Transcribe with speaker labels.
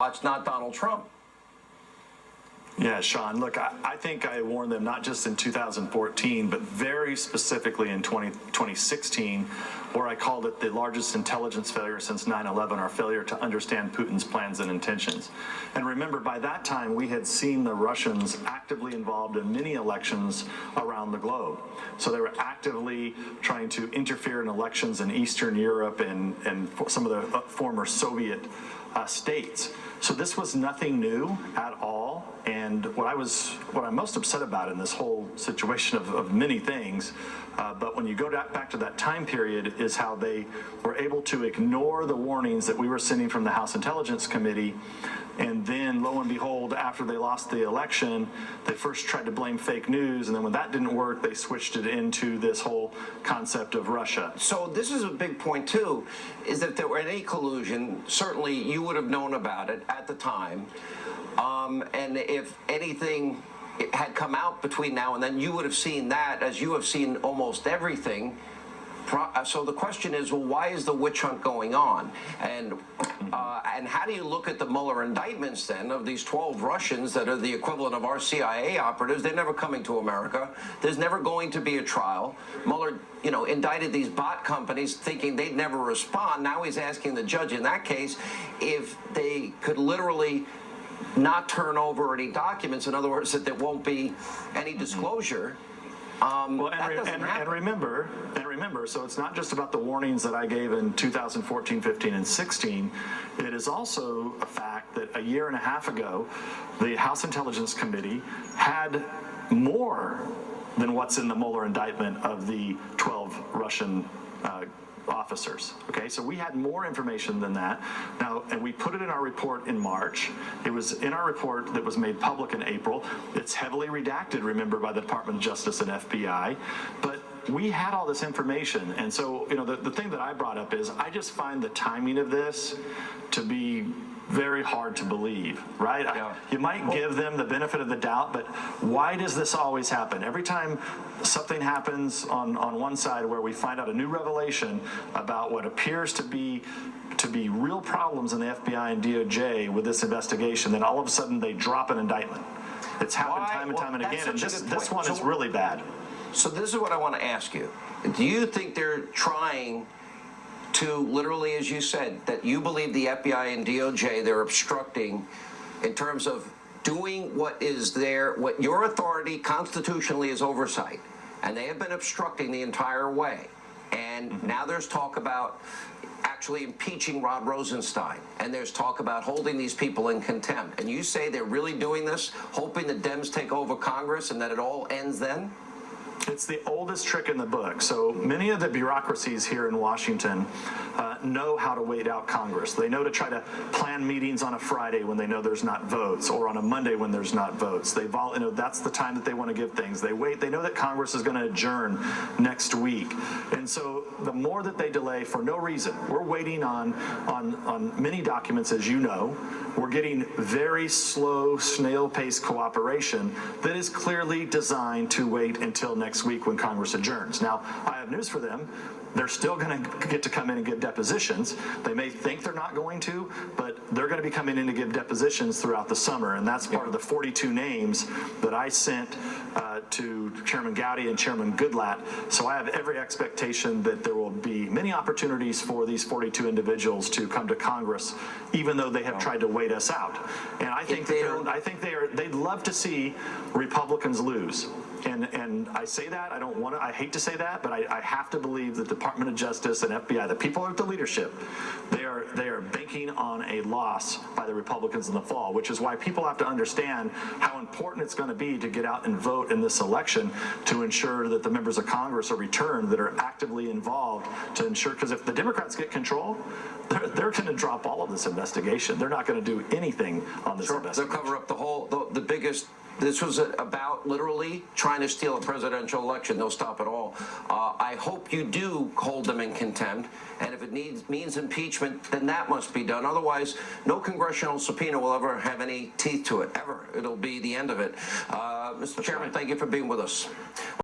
Speaker 1: watch, not Donald Trump.
Speaker 2: Yeah, Sean, look, I think I warned them not just in 2014, but very specifically in 2016, where I called it the largest intelligence failure since 9/11, our failure to understand Putin's plans and intentions. And remember, by that time, we had seen the Russians actively involved in many elections around the globe. So they were actively trying to interfere in elections in Eastern Europe and some of the former Soviet states. So this was nothing new at all. And what I'm most upset about in this whole situation of many things, but when you go back to that time period, is how they were able to ignore the warnings that we were sending from the House Intelligence Committee. And then, lo and behold, after they lost the election, they first tried to blame fake news. And then when that didn't work, they switched it into this whole concept of Russia.
Speaker 1: So this is a big point, too, is that if there were any collusion, certainly you would have known about it at the time. And if anything had come out between now and then, you would have seen that, as you have seen almost everything. So the question is, well, why is the witch hunt going on? And how do you look at the Mueller indictments, then, of these 12 Russians that are the equivalent of our CIA operatives? They're never coming to America. There's never going to be a trial. Mueller, indicted these bot companies thinking they'd never respond. Now he's asking the judge in that case if they could literally not turn over any documents. In other words, that there won't be any disclosure.
Speaker 2: And remember, so it's not just about the warnings that I gave in 2014, 15, and 16. It is also a fact that a year and a half ago, the House Intelligence Committee had more than what's in the Mueller indictment of the 12 Russian officers. Okay, so we had more information than that. Now, and we put it in our report in March. It was in our report that was made public in April. It's heavily redacted, remember, by the Department of Justice and FBI. But we had all this information. And so, the thing that I brought up is I just find the timing of this to be very hard to believe, right? Yeah. You might give them the benefit of the doubt, but why does this always happen? Every time something happens on one side where we find out a new revelation about what appears to be real problems in the FBI and DOJ with this investigation, then all of a sudden they drop an indictment. It's happened time and time and again, and this one is really bad.
Speaker 1: So this is what I want to ask you. Do you think they're trying to literally, as you said, that you believe the FBI and DOJ, they're obstructing in terms of doing what your authority constitutionally is oversight, and they have been obstructing the entire way. And now there's talk about actually impeaching Rod Rosenstein, and there's talk about holding these people in contempt. And you say they're really doing this, hoping the Dems take over Congress and that it all ends then?
Speaker 2: It's the oldest trick in the book. So many of the bureaucracies here in Washington know how to wait out Congress. They know to try to plan meetings on a Friday when they know there's not votes, or on a Monday when there's not votes. That's the time that they want to give things. They wait. They know that Congress is going to adjourn next week, and so the more that they delay for no reason, we're waiting on many documents, as you know. We're getting very slow, snail-paced cooperation that is clearly designed to wait until next week when Congress adjourns. Now, I have news for them. They're still going to get to come in and give depositions. They may think they're not going to, but they're going to be coming in to give depositions throughout the summer, and that's part of the 42 names that I sent to Chairman Gowdy and Chairman Goodlatte. So I have every expectation that there will be many opportunities for these 42 individuals to come to Congress, even though they have tried to wait us out. And I think they'd love to see Republicans lose. And I say that, I hate to say that, but I have to believe the Department of Justice and FBI, the people at the leadership, they are banking on a loss by the Republicans in the fall, which is why people have to understand how important it's going to be to get out and vote in this election to ensure that the members of Congress are returned that are actively involved to ensure, because if the Democrats get control, they're going to drop all of this investigation. They're not going to do anything on this investigation.
Speaker 1: They'll cover up the biggest. This was about literally trying to steal a presidential election. They'll stop it all. I hope you do hold them in contempt, and if it means impeachment, then that must be done. Otherwise, no congressional subpoena will ever have any teeth to it, ever. It'll be the end of it. Mr. Chairman, thank you for being with us.